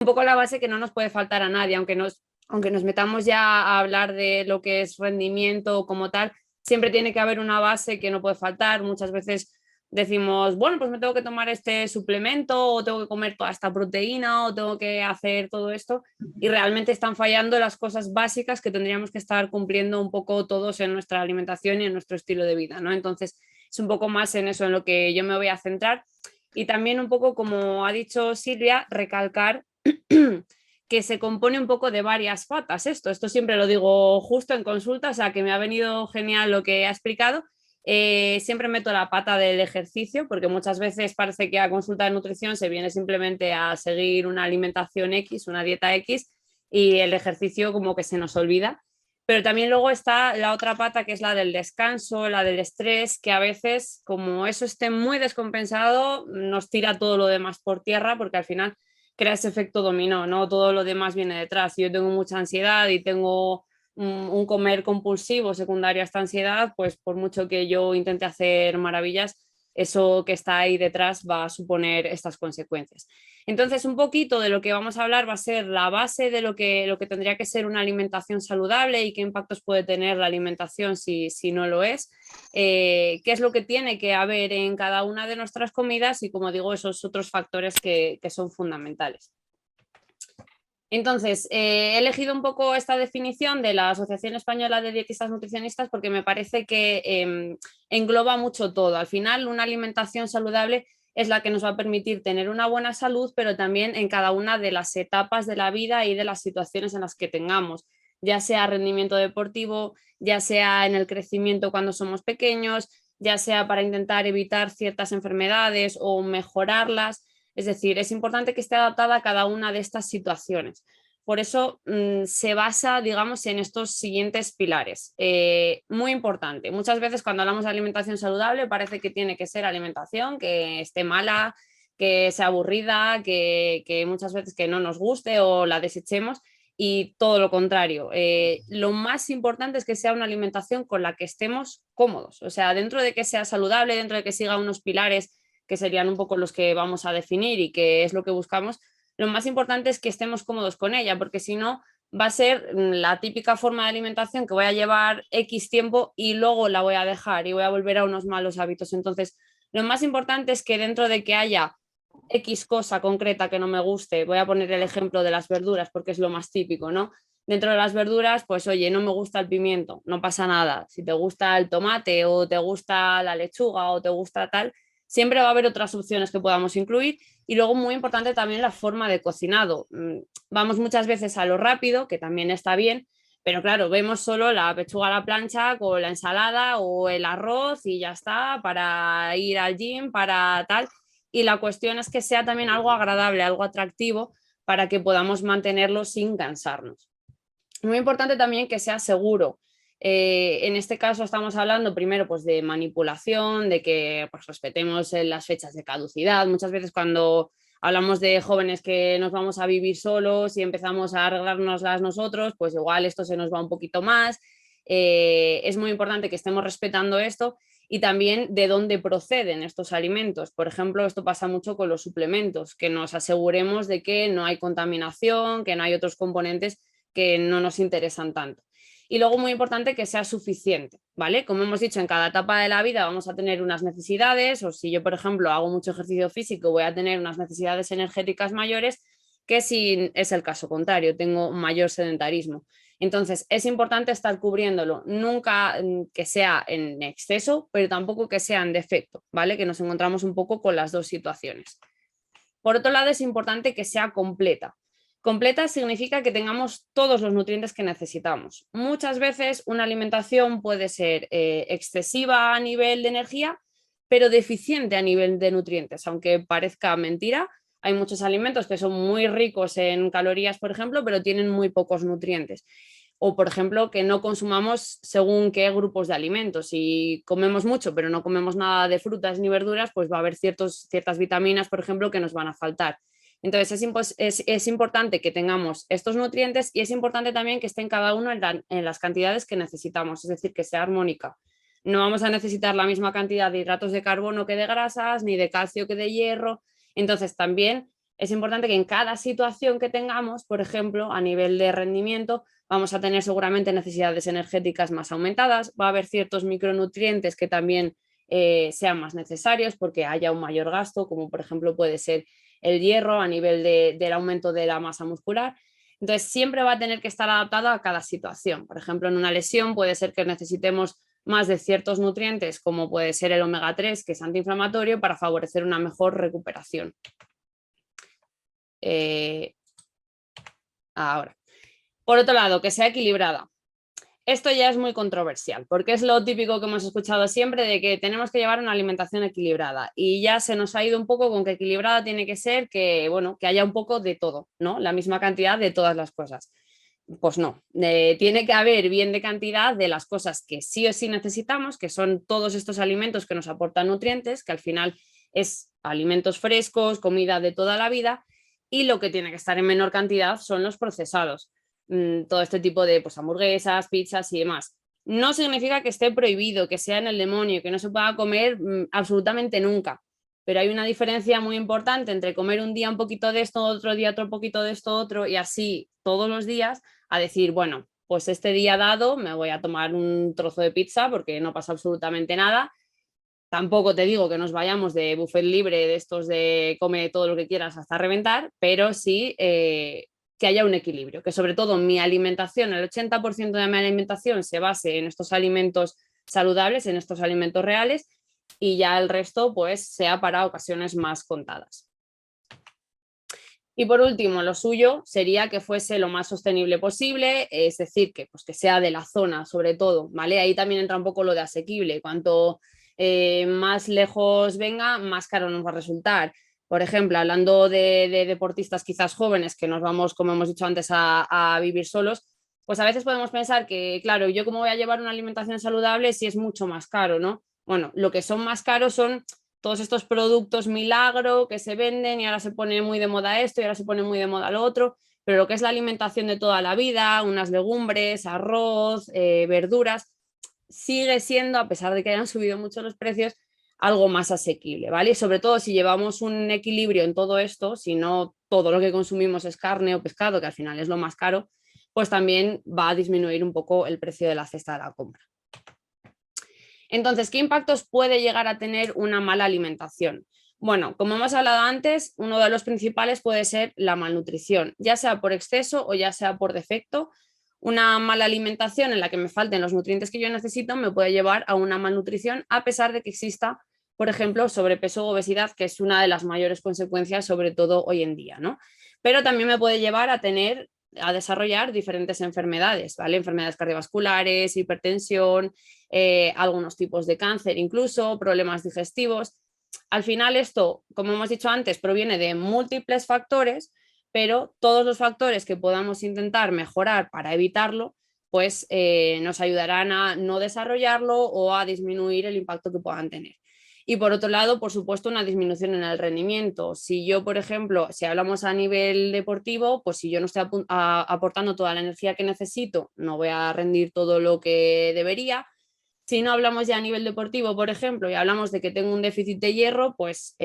un poco la base que no nos puede faltar a nadie, aunque nos metamos ya a hablar de lo que es rendimiento como tal, siempre tiene que haber una base que no puede faltar. Muchas veces decimos, bueno, pues me tengo que tomar este suplemento o tengo que comer toda esta proteína o tengo que hacer todo esto y realmente están fallando las cosas básicas que tendríamos que estar cumpliendo un poco todos en nuestra alimentación y en nuestro estilo de vida, ¿no? Entonces es un poco más en eso en lo que yo me voy a centrar y también un poco, como ha dicho Silvia, recalcar que se compone un poco de varias patas esto siempre lo digo justo en consulta, o sea que me ha venido genial lo que ha explicado. Siempre meto la pata del ejercicio porque muchas veces parece que a consulta de nutrición se viene simplemente a seguir una alimentación X, una dieta X y el ejercicio como que se nos olvida. Pero también luego está la otra pata que es la del descanso, la del estrés, que a veces como eso esté muy descompensado nos tira todo lo demás por tierra porque al final crea ese efecto dominó, ¿no? Todo lo demás viene detrás. Si yo tengo mucha ansiedad y tengo un comer compulsivo secundario a esta ansiedad, pues por mucho que yo intente hacer maravillas, eso que está ahí detrás va a suponer estas consecuencias. Entonces, un poquito de lo que vamos a hablar va a ser la base de lo que tendría que ser una alimentación saludable y qué impactos puede tener la alimentación si no lo es, qué es lo que tiene que haber en cada una de nuestras comidas y, como digo, esos otros factores que son fundamentales. Entonces, he elegido un poco esta definición de la Asociación Española de Dietistas Nutricionistas porque me parece que engloba mucho todo. Al final, una alimentación saludable es la que nos va a permitir tener una buena salud, pero también en cada una de las etapas de la vida y de las situaciones en las que tengamos, ya sea rendimiento deportivo, ya sea en el crecimiento cuando somos pequeños, ya sea para intentar evitar ciertas enfermedades o mejorarlas. Es decir, es importante que esté adaptada a cada una de estas situaciones. Por eso se basa, digamos, en estos siguientes pilares. Muy importante. Muchas veces cuando hablamos de alimentación saludable parece que tiene que ser alimentación que esté mala, que sea aburrida, que muchas veces que no nos guste o la desechemos y todo lo contrario. Lo más importante es que sea una alimentación con la que estemos cómodos. O sea, dentro de que sea saludable, dentro de que siga unos pilares que serían un poco los que vamos a definir y que es lo que buscamos, lo más importante es que estemos cómodos con ella, porque si no va a ser la típica forma de alimentación que voy a llevar X tiempo y luego la voy a dejar y voy a volver a unos malos hábitos. Entonces, lo más importante es que dentro de que haya X cosa concreta que no me guste, voy a poner el ejemplo de las verduras porque es lo más típico, ¿no? Dentro de las verduras, pues oye, no me gusta el pimiento, no pasa nada. Si te gusta el tomate o te gusta la lechuga o te gusta tal, siempre va a haber otras opciones que podamos incluir y luego muy importante también la forma de cocinado. Vamos muchas veces a lo rápido, que también está bien, pero claro, vemos solo la pechuga a la plancha con la ensalada o el arroz y ya está, para ir al gym, para tal. Y la cuestión es que sea también algo agradable, algo atractivo para que podamos mantenerlo sin cansarnos. Muy importante también que sea seguro. En este caso estamos hablando primero pues, de manipulación, de que pues, respetemos las fechas de caducidad. Muchas veces cuando hablamos de jóvenes que nos vamos a vivir solos y empezamos a arreglárnoslas nosotros, pues igual esto se nos va un poquito más. Es muy importante que estemos respetando esto y también de dónde proceden estos alimentos. Por ejemplo, esto pasa mucho con los suplementos, que nos aseguremos de que no hay contaminación, que no hay otros componentes que no nos interesan tanto. Y luego muy importante que sea suficiente, ¿vale? Como hemos dicho, en cada etapa de la vida vamos a tener unas necesidades, o si yo, por ejemplo, hago mucho ejercicio físico, voy a tener unas necesidades energéticas mayores que si es el caso contrario, tengo mayor sedentarismo. Entonces, es importante estar cubriéndolo, nunca que sea en exceso, pero tampoco que sea en defecto, ¿vale? Que nos encontramos un poco con las dos situaciones. Por otro lado, es importante que sea completa. Completa significa que tengamos todos los nutrientes que necesitamos. Muchas veces una alimentación puede ser excesiva a nivel de energía, pero deficiente a nivel de nutrientes, aunque parezca mentira. Hay muchos alimentos que son muy ricos en calorías, por ejemplo, pero tienen muy pocos nutrientes. O, por ejemplo, que no consumamos según qué grupos de alimentos. Si comemos mucho, pero no comemos nada de frutas ni verduras, pues va a haber ciertas vitaminas, por ejemplo, que nos van a faltar. Entonces, es importante que tengamos estos nutrientes y es importante también que estén cada uno en las cantidades que necesitamos, es decir, que sea armónica. No vamos a necesitar la misma cantidad de hidratos de carbono que de grasas, ni de calcio que de hierro. Entonces, también es importante que en cada situación que tengamos, por ejemplo, a nivel de rendimiento, vamos a tener seguramente necesidades energéticas más aumentadas, va a haber ciertos micronutrientes que también sean más necesarios porque haya un mayor gasto, como por ejemplo puede ser el hierro a nivel del aumento de la masa muscular. Entonces siempre va a tener que estar adaptado a cada situación. Por ejemplo, en una lesión puede ser que necesitemos más de ciertos nutrientes, como puede ser el omega 3, que es antiinflamatorio, para favorecer una mejor recuperación. Ahora, por otro lado, que sea equilibrada. Esto ya es muy controversial, porque es lo típico que hemos escuchado siempre de que tenemos que llevar una alimentación equilibrada y ya se nos ha ido un poco con que equilibrada tiene que ser que, bueno, que haya un poco de todo, ¿no? La misma cantidad de todas las cosas. Pues no, tiene que haber bien de cantidad de las cosas que sí o sí necesitamos, que son todos estos alimentos que nos aportan nutrientes, que al final es alimentos frescos, comida de toda la vida, y lo que tiene que estar en menor cantidad son los procesados, todo este tipo de pues, hamburguesas, pizzas y demás. No significa que esté prohibido, que sea en el demonio, que no se pueda comer absolutamente nunca, pero hay una diferencia muy importante entre comer un día un poquito de esto, otro día otro poquito de esto, otro, y así todos los días, a decir, bueno, pues este día dado me voy a tomar un trozo de pizza porque no pasa absolutamente nada. Tampoco te digo que nos vayamos de buffet libre, de estos de come todo lo que quieras hasta reventar, pero sí que haya un equilibrio, que sobre todo mi alimentación, el 80% de mi alimentación se base en estos alimentos saludables, en estos alimentos reales, y ya el resto pues sea para ocasiones más contadas. Y por último, lo suyo sería que fuese lo más sostenible posible, es decir, que, pues, que sea de la zona sobre todo, ¿vale? Ahí también entra un poco lo de asequible, cuanto más lejos venga, más caro nos va a resultar. Por ejemplo, hablando de deportistas quizás jóvenes que nos vamos, como hemos dicho antes, a vivir solos, pues a veces podemos pensar que, claro, yo cómo voy a llevar una alimentación saludable si es mucho más caro, ¿no? Bueno, lo que son más caros son todos estos productos milagro que se venden y ahora se pone muy de moda esto y ahora se pone muy de moda lo otro, pero lo que es la alimentación de toda la vida, unas legumbres, arroz, verduras, sigue siendo, a pesar de que hayan subido mucho los precios, algo más asequible, ¿vale? Y sobre todo si llevamos un equilibrio en todo esto, si no todo lo que consumimos es carne o pescado, que al final es lo más caro, pues también va a disminuir un poco el precio de la cesta de la compra. Entonces, ¿qué impactos puede llegar a tener una mala alimentación? Bueno, como hemos hablado antes, uno de los principales puede ser la malnutrición, ya sea por exceso o ya sea por defecto. Una mala alimentación en la que me falten los nutrientes que yo necesito me puede llevar a una malnutrición a pesar de que exista, por ejemplo, sobrepeso o obesidad, que es una de las mayores consecuencias, sobre todo hoy en día, ¿no? Pero también me puede llevar a desarrollar diferentes enfermedades, ¿vale? Enfermedades cardiovasculares, hipertensión, algunos tipos de cáncer, incluso problemas digestivos. Al final esto, como hemos dicho antes, proviene de múltiples factores, pero todos los factores que podamos intentar mejorar para evitarlo, pues nos ayudarán a no desarrollarlo o a disminuir el impacto que puedan tener. Y por otro lado, por supuesto, una disminución en el rendimiento. Si yo, por ejemplo, si hablamos a nivel deportivo, pues si yo no estoy aportando toda la energía que necesito, no voy a rendir todo lo que debería. Si no hablamos ya a nivel deportivo, por ejemplo, y hablamos de que tengo un déficit de hierro, pues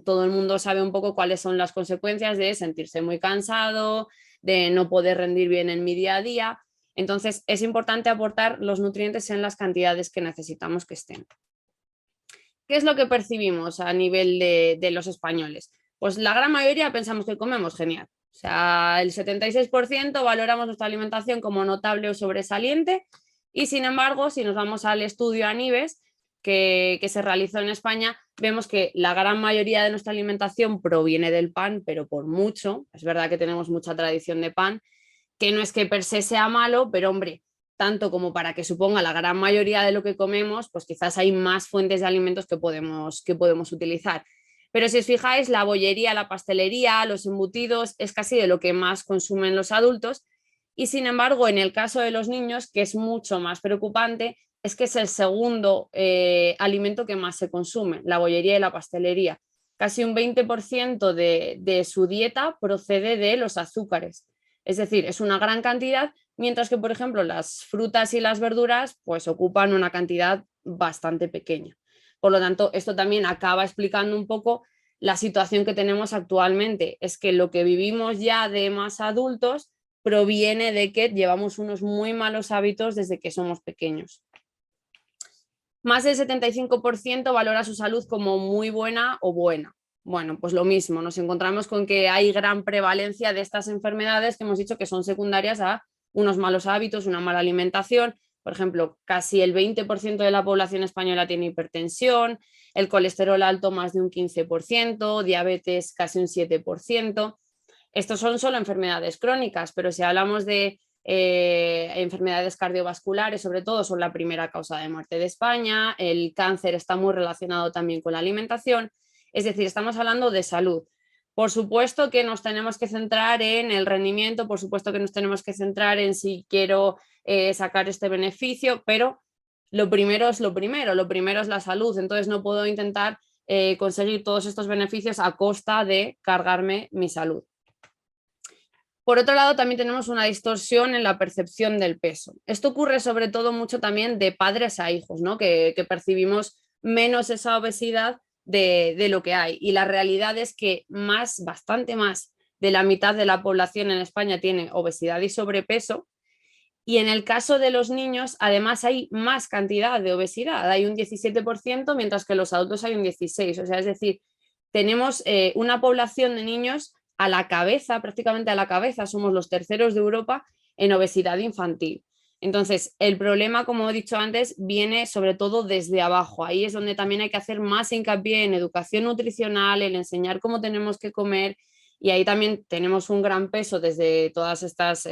todo el mundo sabe un poco cuáles son las consecuencias de sentirse muy cansado, de no poder rendir bien en mi día a día. Entonces, es importante aportar los nutrientes en las cantidades que necesitamos que estén. ¿Qué es lo que percibimos a nivel de los españoles? Pues la gran mayoría pensamos que comemos genial. O sea, el 76% valoramos nuestra alimentación como notable o sobresaliente y sin embargo, si nos vamos al estudio ANIVES que se realizó en España, vemos que la gran mayoría de nuestra alimentación proviene del pan, pero por mucho. Es verdad que tenemos mucha tradición de pan, que no es que per se sea malo, pero hombre, tanto como para que suponga la gran mayoría de lo que comemos, pues quizás hay más fuentes de alimentos que podemos utilizar. Pero si os fijáis, la bollería, la pastelería, los embutidos es casi de lo que más consumen los adultos y sin embargo, en el caso de los niños, que es mucho más preocupante, es que es el segundo alimento que más se consume, la bollería y la pastelería. Casi un 20% de su dieta procede de los azúcares. Es decir, es una gran cantidad, mientras que, por ejemplo, las frutas y las verduras pues ocupan una cantidad bastante pequeña. Por lo tanto, esto también acaba explicando un poco la situación que tenemos actualmente. Es que lo que vivimos ya de más adultos proviene de que llevamos unos muy malos hábitos desde que somos pequeños. Más del 75% valora su salud como muy buena o buena. Bueno, pues lo mismo, nos encontramos con que hay gran prevalencia de estas enfermedades que hemos dicho que son secundarias a unos malos hábitos, una mala alimentación. Por ejemplo, casi el 20% de la población española tiene hipertensión, el colesterol alto más de un 15%, diabetes casi un 7%. Estos son solo enfermedades crónicas, pero si hablamos de enfermedades cardiovasculares, sobre todo, son la primera causa de muerte de España. El cáncer está muy relacionado también con la alimentación. Es decir, estamos hablando de salud. Por supuesto que nos tenemos que centrar en el rendimiento, por supuesto que nos tenemos que centrar en si quiero sacar este beneficio, pero lo primero es lo primero es la salud. Entonces no puedo intentar conseguir todos estos beneficios a costa de cargarme mi salud. Por otro lado, también tenemos una distorsión en la percepción del peso. Esto ocurre sobre todo mucho también de padres a hijos, ¿no? Que percibimos menos esa obesidad de lo que hay. Y la realidad es que bastante más de la mitad de la población en España tiene obesidad y sobrepeso. Y en el caso de los niños, además, hay más cantidad de obesidad. Hay un 17%, mientras que en los adultos hay un 16%. O sea, es decir, tenemos una población de niños a la cabeza, prácticamente a la cabeza, somos los terceros de Europa en obesidad infantil. Entonces, el problema, como he dicho antes, viene sobre todo desde abajo. Ahí es donde también hay que hacer más hincapié en educación nutricional, en enseñar cómo tenemos que comer, y ahí también tenemos un gran peso desde todas estas,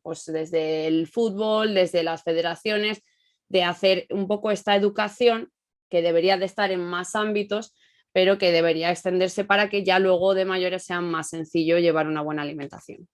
pues desde el fútbol, desde las federaciones, de hacer un poco esta educación que debería de estar en más ámbitos, pero que debería extenderse para que ya luego de mayores sea más sencillo llevar una buena alimentación.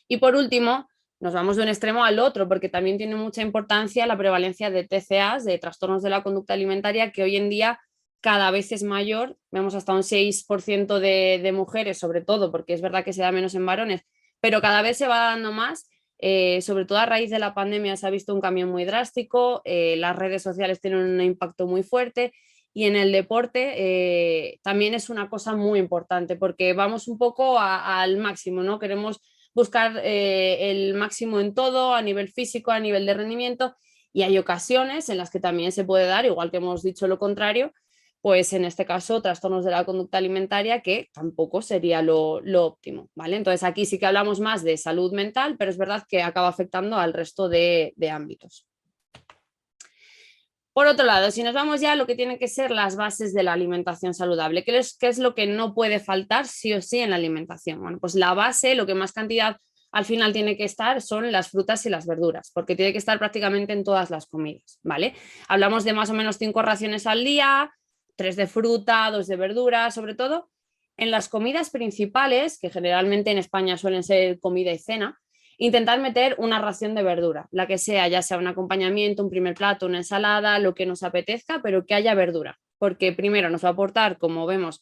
Y por último, nos vamos de un extremo al otro, porque también tiene mucha importancia la prevalencia de TCAs, de trastornos de la conducta alimentaria, que hoy en día cada vez es mayor. Vemos hasta un 6% de mujeres, sobre todo, porque es verdad que se da menos en varones, pero cada vez se va dando más. Sobre todo a raíz de la pandemia se ha visto un cambio muy drástico, las redes sociales tienen un impacto muy fuerte, y en el deporte también es una cosa muy importante, porque vamos un poco al máximo, ¿no? Queremos buscar el máximo en todo, a nivel físico, a nivel de rendimiento, y hay ocasiones en las que también se puede dar, igual que hemos dicho lo contrario, pues en este caso trastornos de la conducta alimentaria, que tampoco sería lo óptimo, ¿vale? Entonces aquí sí que hablamos más de salud mental, pero es verdad que acaba afectando al resto de ámbitos. Por otro lado, si nos vamos ya a lo que tienen que ser las bases de la alimentación saludable, ¿qué es lo que no puede faltar sí o sí en la alimentación? Bueno, pues la base, lo que más cantidad al final tiene que estar son las frutas y las verduras, porque tiene que estar prácticamente en todas las comidas, ¿vale? Hablamos de más o menos 5 raciones al día, 3 de fruta, 2 de verdura, sobre todo en las comidas principales, que generalmente en España suelen ser comida y cena. Intentar meter una ración de verdura, la que sea, ya sea un acompañamiento, un primer plato, una ensalada, lo que nos apetezca, pero que haya verdura, porque primero nos va a aportar, como vemos,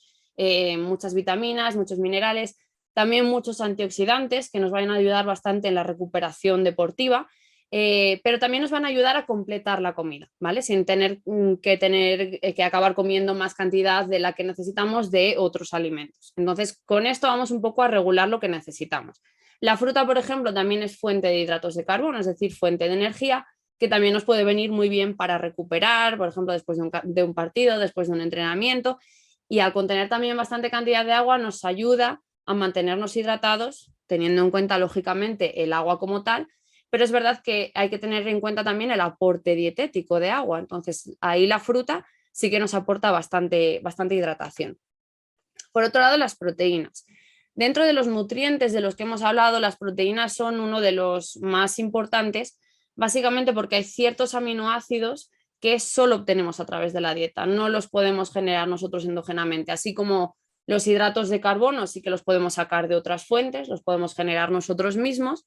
muchas vitaminas, muchos minerales, también muchos antioxidantes que nos van a ayudar bastante en la recuperación deportiva, pero también nos van a ayudar a completar la comida, ¿vale? Sin tener que acabar comiendo más cantidad de la que necesitamos de otros alimentos. Entonces, con esto vamos un poco a regular lo que necesitamos. La fruta, por ejemplo, también es fuente de hidratos de carbono, es decir, fuente de energía, que también nos puede venir muy bien para recuperar, por ejemplo, después de un partido, después de un entrenamiento, y al contener también bastante cantidad de agua nos ayuda a mantenernos hidratados, teniendo en cuenta, lógicamente, el agua como tal, pero es verdad que hay que tener en cuenta también el aporte dietético de agua. Entonces, ahí la fruta sí que nos aporta bastante hidratación. Por otro lado, las proteínas. Dentro de los nutrientes de los que hemos hablado, las proteínas son uno de los más importantes, básicamente porque hay ciertos aminoácidos que solo obtenemos a través de la dieta, no los podemos generar nosotros endógenamente, así como los hidratos de carbono sí que los podemos sacar de otras fuentes, los podemos generar nosotros mismos.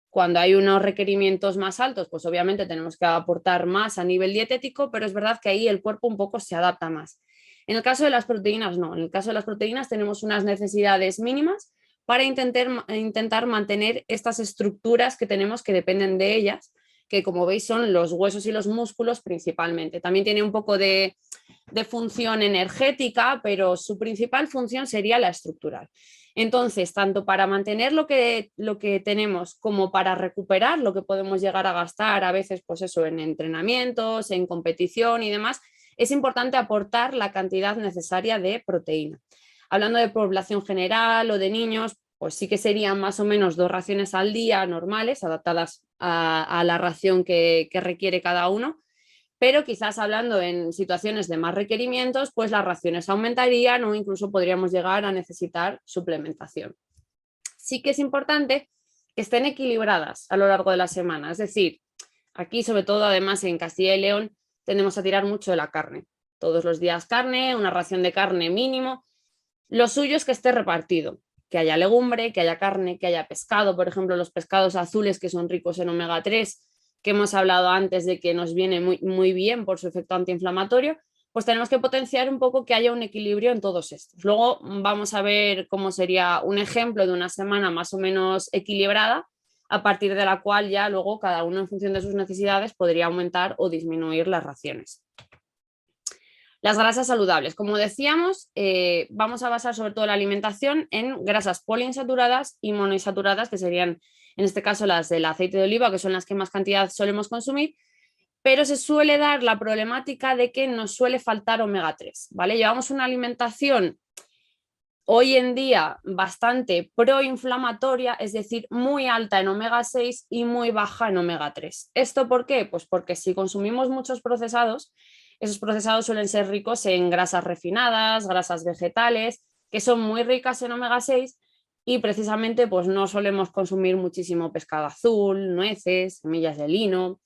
Cuando hay unos requerimientos más altos, pues obviamente tenemos que aportar más a nivel dietético, pero es verdad que ahí el cuerpo un poco se adapta más. En el caso de las proteínas, no. En el caso de las proteínas tenemos unas necesidades mínimas para intentar mantener estas estructuras que tenemos que dependen de ellas, que como veis son los huesos y los músculos principalmente. También tiene un poco de función energética, pero su principal función sería la estructural. Entonces, tanto para mantener lo que tenemos como para recuperar lo que podemos llegar a gastar a veces, pues eso, en entrenamientos, en competición y demás, es importante aportar la cantidad necesaria de proteína. Hablando de población general o de niños, pues sí que serían más o menos 2 raciones al día normales, adaptadas a la ración que requiere cada uno, pero quizás hablando en situaciones de más requerimientos, pues las raciones aumentarían o incluso podríamos llegar a necesitar suplementación. Sí que es importante que estén equilibradas a lo largo de la semana, es decir, aquí sobre todo además en Castilla y León tendemos a tirar mucho de la carne. Todos los días carne, una ración de carne mínimo. Lo suyo es que esté repartido, que haya legumbre, que haya carne, que haya pescado, por ejemplo, los pescados azules que son ricos en omega 3, que hemos hablado antes de que nos viene muy bien por su efecto antiinflamatorio, pues tenemos que potenciar un poco que haya un equilibrio en todos estos. Luego vamos a ver cómo sería un ejemplo de una semana más o menos equilibrada, a partir de la cual ya luego cada uno en función de sus necesidades podría aumentar o disminuir las raciones. Las grasas saludables, como decíamos, vamos a basar sobre todo la alimentación en grasas poliinsaturadas y monoinsaturadas, que serían en este caso las del aceite de oliva, que son las que más cantidad solemos consumir, pero se suele dar la problemática de que nos suele faltar omega 3, ¿vale? Llevamos una alimentación hoy en día bastante proinflamatoria, es decir, muy alta en omega 6 y muy baja en omega 3. ¿Esto por qué? Pues porque si consumimos muchos procesados, esos procesados suelen ser ricos en grasas refinadas, grasas vegetales, que son muy ricas en omega 6 y precisamente pues no solemos consumir muchísimo pescado azul, nueces, semillas de lino.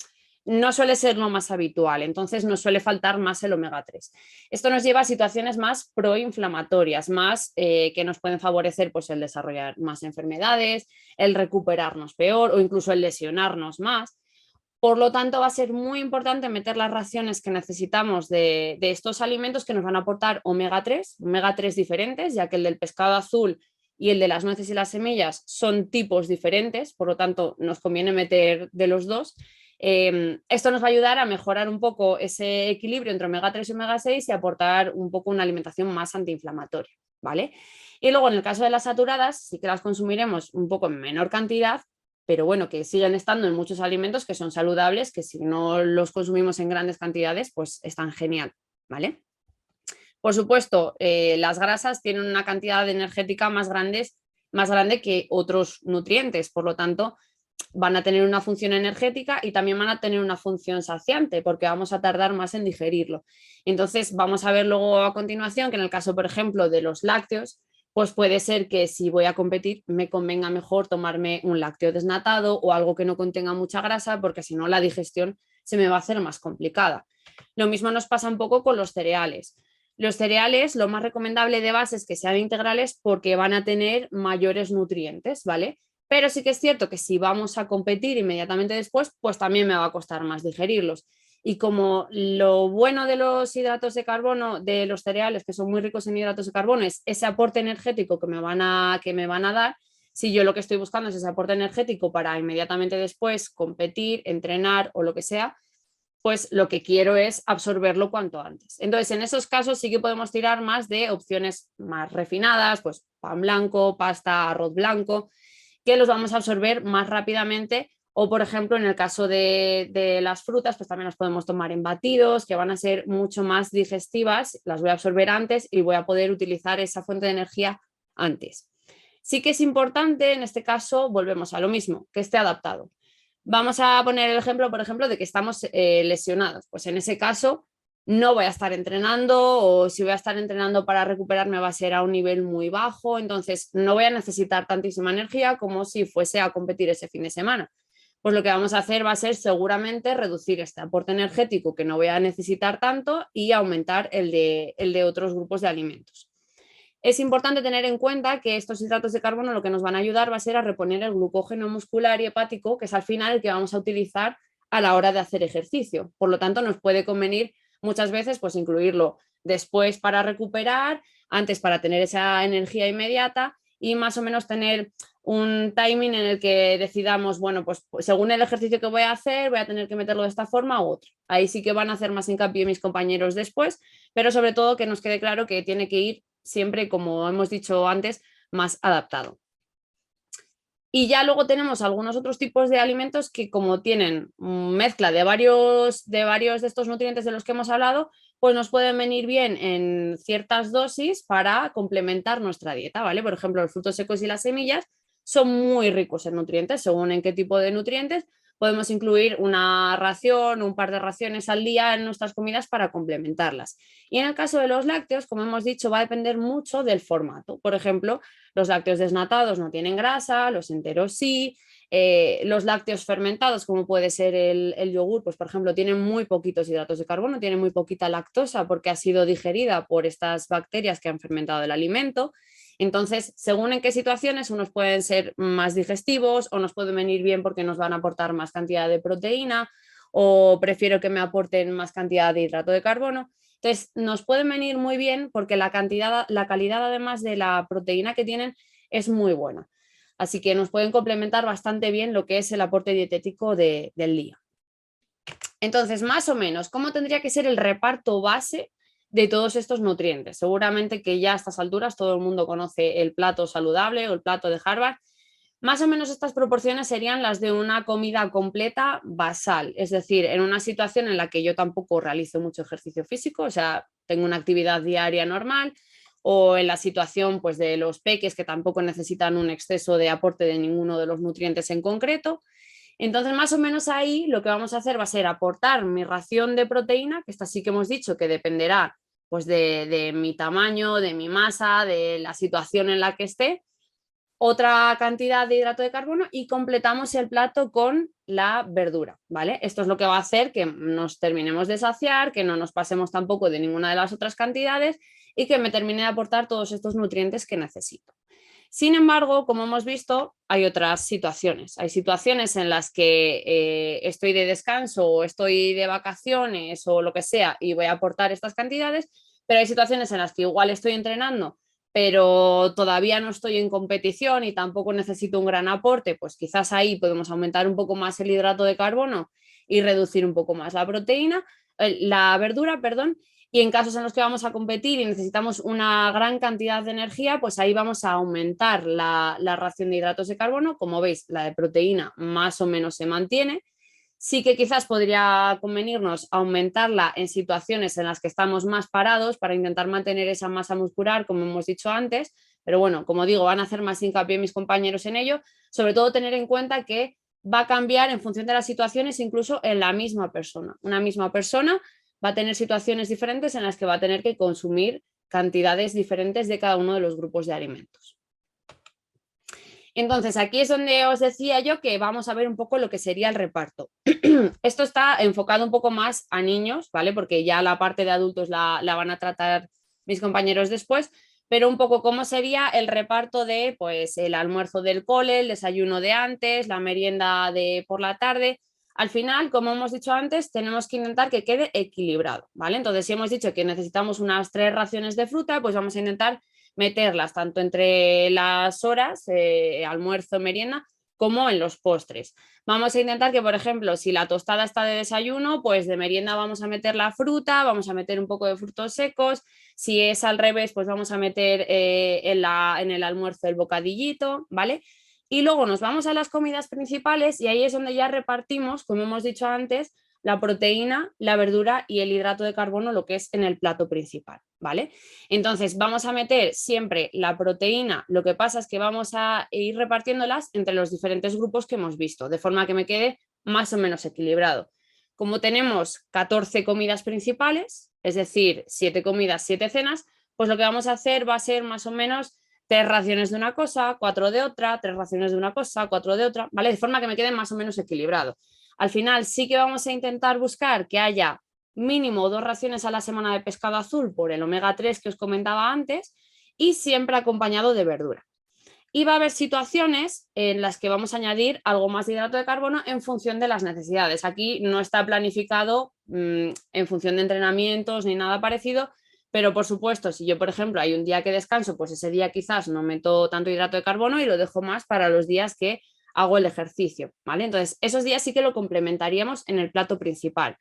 No suele ser lo más habitual, entonces nos suele faltar más el omega 3. Esto nos lleva a situaciones más proinflamatorias, más que nos pueden favorecer pues, el desarrollar más enfermedades, el recuperarnos peor o incluso el lesionarnos más. Por lo tanto, va a ser muy importante meter las raciones que necesitamos de estos alimentos que nos van a aportar omega 3 diferentes, ya que el del pescado azul y el de las nueces y las semillas son tipos diferentes, por lo tanto, nos conviene meter de los dos. Esto nos va a ayudar a mejorar un poco ese equilibrio entre omega 3 y omega 6 y aportar un poco una alimentación más antiinflamatoria, ¿vale? Y luego, en el caso de las saturadas, sí que las consumiremos un poco en menor cantidad, pero bueno, que siguen estando en muchos alimentos que son saludables, que si no los consumimos en grandes cantidades, pues están genial, ¿vale? Por supuesto, las grasas tienen una cantidad energética más grande que otros nutrientes, por lo tanto, van a tener una función energética y también van a tener una función saciante, porque vamos a tardar más en digerirlo. Entonces, vamos a ver luego a continuación que en el caso, por ejemplo, de los lácteos, pues puede ser que si voy a competir me convenga mejor tomarme un lácteo desnatado o algo que no contenga mucha grasa, porque si no la digestión se me va a hacer más complicada. Lo mismo nos pasa un poco con los cereales. Los cereales, lo más recomendable de base es que sean integrales porque van a tener mayores nutrientes, ¿vale? Pero sí que es cierto que si vamos a competir inmediatamente después, pues también me va a costar más digerirlos. Y como lo bueno de los hidratos de carbono, de los cereales, que son muy ricos en hidratos de carbono, es ese aporte energético que me van a dar, si yo lo que estoy buscando es ese aporte energético para inmediatamente después competir, entrenar o lo que sea, pues lo que quiero es absorberlo cuanto antes. Entonces, en esos casos sí que podemos tirar más de opciones más refinadas, pues pan blanco, pasta, arroz blanco, que los vamos a absorber más rápidamente. O, por ejemplo, en el caso de las frutas, pues también las podemos tomar en batidos, que van a ser mucho más digestivas, las voy a absorber antes y voy a poder utilizar esa fuente de energía antes. Sí que es importante, en este caso, volvemos a lo mismo, que esté adaptado. Vamos a poner el ejemplo, por ejemplo, de que estamos lesionados. Pues en ese caso no voy a estar entrenando o si voy a estar entrenando para recuperarme va a ser a un nivel muy bajo, entonces no voy a necesitar tantísima energía como si fuese a competir ese fin de semana. Pues lo que vamos a hacer va a ser seguramente reducir este aporte energético que no voy a necesitar tanto y aumentar el de otros grupos de alimentos. Es importante tener en cuenta que estos hidratos de carbono lo que nos van a ayudar va a ser a reponer el glucógeno muscular y hepático, que es al final el que vamos a utilizar a la hora de hacer ejercicio. Por lo tanto, nos puede convenir muchas veces pues incluirlo después para recuperar, antes para tener esa energía inmediata y más o menos tener un timing en el que decidamos, bueno, pues según el ejercicio que voy a hacer, voy a tener que meterlo de esta forma u otra. Ahí sí que van a hacer más hincapié mis compañeros después, pero sobre todo que nos quede claro que tiene que ir siempre, como hemos dicho antes, más adaptado. Y ya luego tenemos algunos otros tipos de alimentos que, como tienen mezcla de varios de estos nutrientes de los que hemos hablado, pues nos pueden venir bien en ciertas dosis para complementar nuestra dieta, ¿vale? Por ejemplo, los frutos secos y las semillas son muy ricos en nutrientes. Según en qué tipo de nutrientes, podemos incluir una ración, un par de raciones al día en nuestras comidas para complementarlas. Y en el caso de los lácteos, como hemos dicho, va a depender mucho del formato. Por ejemplo, los lácteos desnatados no tienen grasa, los enteros sí. Los lácteos fermentados, como puede ser el yogur, pues por ejemplo, tienen muy poquitos hidratos de carbono, tienen muy poquita lactosa porque ha sido digerida por estas bacterias que han fermentado el alimento. Entonces, según en qué situaciones, unos pueden ser más digestivos o nos pueden venir bien porque nos van a aportar más cantidad de proteína, o prefiero que me aporten más cantidad de hidrato de carbono. Entonces, nos pueden venir muy bien porque la calidad además de la proteína que tienen es muy buena. Así que nos pueden complementar bastante bien lo que es el aporte dietético del día. Entonces, más o menos, ¿cómo tendría que ser el reparto base de todos estos nutrientes? Seguramente que ya a estas alturas todo el mundo conoce el plato saludable o el plato de Harvard. Más o menos estas proporciones serían las de una comida completa basal, es decir, en una situación en la que yo tampoco realizo mucho ejercicio físico, o sea, tengo una actividad diaria normal, o en la situación pues, de los peques que tampoco necesitan un exceso de aporte de ninguno de los nutrientes en concreto. Entonces, más o menos ahí lo que vamos a hacer va a ser aportar mi ración de proteína, que esta sí que hemos dicho que dependerá pues, de mi tamaño, de mi masa, de la situación en la que esté, otra cantidad de hidrato de carbono y completamos el plato con la verdura, ¿vale? Esto es lo que va a hacer que nos terminemos de saciar, que no nos pasemos tampoco de ninguna de las otras cantidades y que me termine de aportar todos estos nutrientes que necesito. Sin embargo, como hemos visto, hay otras situaciones. Hay situaciones en las que estoy de descanso o estoy de vacaciones o lo que sea y voy a aportar estas cantidades, pero hay situaciones en las que igual estoy entrenando pero todavía no estoy en competición y tampoco necesito un gran aporte, pues quizás ahí podemos aumentar un poco más el hidrato de carbono y reducir un poco más la proteína, la verdura, perdón, y en casos en los que vamos a competir y necesitamos una gran cantidad de energía, pues ahí vamos a aumentar la ración de hidratos de carbono. Como veis, la de proteína más o menos se mantiene. Sí que quizás podría convenirnos aumentarla en situaciones en las que estamos más parados para intentar mantener esa masa muscular, como hemos dicho antes, pero bueno, como digo, van a hacer más hincapié mis compañeros en ello, sobre todo tener en cuenta que va a cambiar en función de las situaciones, incluso en la misma persona. Una misma persona va a tener situaciones diferentes en las que va a tener que consumir cantidades diferentes de cada uno de los grupos de alimentos. Entonces, aquí es donde os decía yo que vamos a ver un poco lo que sería el reparto. Esto está enfocado un poco más a niños, ¿vale? Porque ya la parte de adultos la van a tratar mis compañeros después, pero un poco cómo sería el reparto de, pues, el almuerzo del cole, el desayuno de antes, la merienda de por la tarde. Al final, como hemos dicho antes, tenemos que intentar que quede equilibrado, ¿vale? Entonces, si hemos dicho que necesitamos unas 3 raciones de fruta, pues vamos a intentar meterlas tanto entre las horas, almuerzo, merienda, como en los postres. Vamos a intentar que, por ejemplo, si la tostada está de desayuno, pues de merienda vamos a meter la fruta, vamos a meter un poco de frutos secos. Si es al revés, pues vamos a meter en el almuerzo el bocadillito, ¿vale? Y luego nos vamos a las comidas principales y ahí es donde ya repartimos, como hemos dicho antes, la proteína, la verdura y el hidrato de carbono, lo que es en el plato principal, ¿vale? Entonces vamos a meter siempre la proteína, lo que pasa es que vamos a ir repartiéndolas entre los diferentes grupos que hemos visto, de forma que me quede más o menos equilibrado. Como tenemos 14 comidas principales, es decir, 7 comidas, 7 cenas, pues lo que vamos a hacer va a ser más o menos 3 raciones de una cosa, 4 de otra, 3 raciones de una cosa, 4 de otra, ¿vale? De forma que me quede más o menos equilibrado. Al final sí que vamos a intentar buscar que haya mínimo 2 raciones a la semana de pescado azul por el omega 3 que os comentaba antes y siempre acompañado de verdura. Y va a haber situaciones en las que vamos a añadir algo más de hidrato de carbono en función de las necesidades. Aquí no está planificado en función de entrenamientos ni nada parecido, Pero por supuesto, si yo, por ejemplo, hay un día que descanso, pues ese día quizás no meto tanto hidrato de carbono y lo dejo más para los días que hago el ejercicio, ¿vale? Entonces, esos días sí que lo complementaríamos en el plato principal.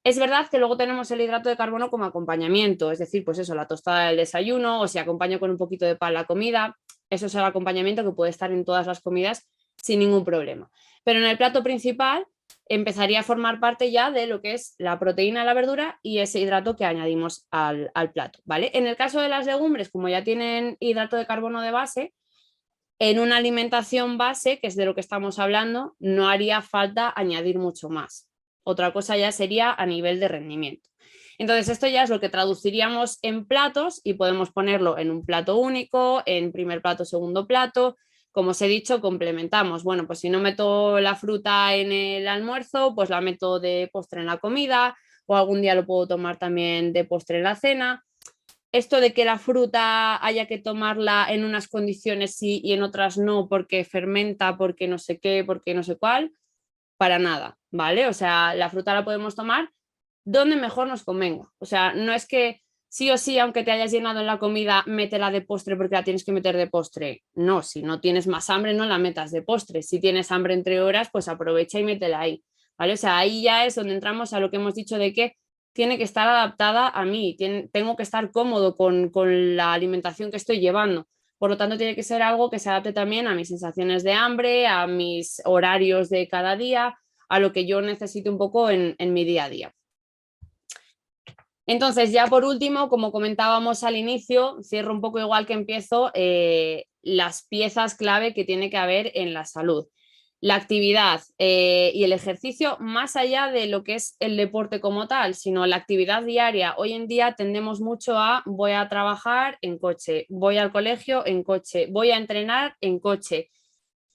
Es verdad que luego tenemos el hidrato de carbono como acompañamiento, es decir, pues eso, la tostada del desayuno o si acompaño con un poquito de pan la comida, eso es el acompañamiento que puede estar en todas las comidas sin ningún problema. Pero en el plato principal empezaría a formar parte ya de lo que es la proteína, la verdura y ese hidrato que añadimos al plato, ¿vale? En el caso de las legumbres, como ya tienen hidrato de carbono de base, en una alimentación base, que es de lo que estamos hablando, no haría falta añadir mucho más. Otra cosa ya sería a nivel de rendimiento. Entonces, esto ya es lo que traduciríamos en platos y podemos ponerlo en un plato único, en primer plato, segundo plato. Como os he dicho, complementamos. Bueno, pues si no meto la fruta en el almuerzo, pues la meto de postre en la comida o algún día lo puedo tomar también de postre en la cena. Esto de que la fruta haya que tomarla en unas condiciones sí y en otras no porque fermenta, porque no sé qué, porque no sé cuál, para nada, ¿vale? O sea, la fruta la podemos tomar donde mejor nos convenga. O sea, no es que sí o sí, aunque te hayas llenado en la comida, métela de postre porque la tienes que meter de postre. No, si no tienes más hambre, no la metas de postre. Si tienes hambre entre horas, pues aprovecha y métela ahí, ¿vale? O sea, ahí ya es donde entramos a lo que hemos dicho de que tiene que estar adaptada a mí, tengo que estar cómodo con la alimentación que estoy llevando. Por lo tanto, tiene que ser algo que se adapte también a mis sensaciones de hambre, a mis horarios de cada día, a lo que yo necesito un poco en mi día a día. Entonces, ya por último, como comentábamos al inicio, cierro un poco igual que empiezo, las piezas clave que tiene que haber en la salud. La actividad y el ejercicio, más allá de lo que es el deporte como tal, sino la actividad diaria. Hoy en día tendemos mucho a voy a trabajar en coche, voy al colegio en coche, voy a entrenar en coche.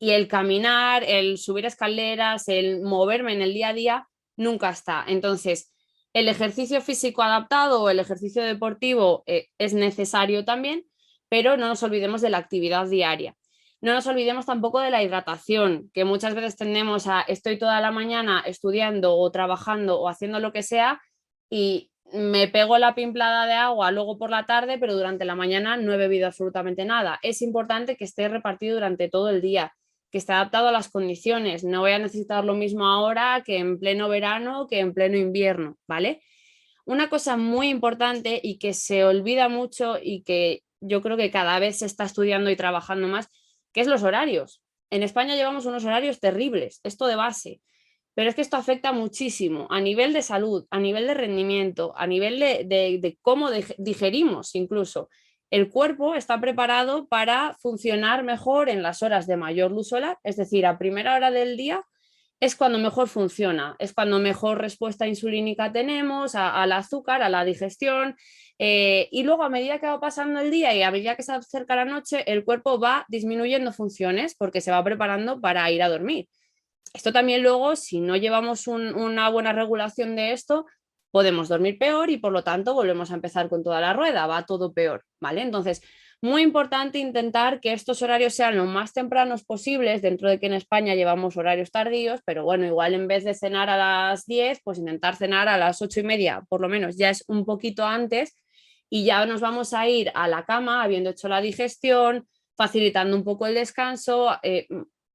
Y el caminar, el subir escaleras, el moverme en el día a día, nunca está. Entonces, el ejercicio físico adaptado o el ejercicio deportivo es necesario también, pero no nos olvidemos de la actividad diaria. No nos olvidemos tampoco de la hidratación, que muchas veces tendemos a estoy toda la mañana estudiando o trabajando o haciendo lo que sea y me pego la pimplada de agua luego por la tarde, pero durante la mañana no he bebido absolutamente nada. Es importante que esté repartido durante todo el día, que esté adaptado a las condiciones. No voy a necesitar lo mismo ahora que en pleno verano, que en pleno invierno, ¿vale? Una cosa muy importante y que se olvida mucho y que yo creo que cada vez se está estudiando y trabajando más, que es los horarios. En España llevamos unos horarios terribles, esto de base, pero es que esto afecta muchísimo a nivel de salud, a nivel de rendimiento, a nivel de cómo digerimos incluso. El cuerpo está preparado para funcionar mejor en las horas de mayor luz solar, es decir, a primera hora del día es cuando mejor funciona, es cuando mejor respuesta insulínica tenemos al azúcar, a la digestión, y luego a medida que va pasando el día y a medida que se acerca la noche, el cuerpo va disminuyendo funciones porque se va preparando para ir a dormir. Esto también luego, si no llevamos una buena regulación de esto, podemos dormir peor y por lo tanto volvemos a empezar con toda la rueda, va todo peor, ¿vale? Entonces, muy importante intentar que estos horarios sean lo más tempranos posibles, dentro de que en España llevamos horarios tardíos, pero bueno, igual en vez de cenar a las 10, pues intentar cenar a las 8:30, por lo menos ya es un poquito antes y ya nos vamos a ir a la cama habiendo hecho la digestión, facilitando un poco el descanso,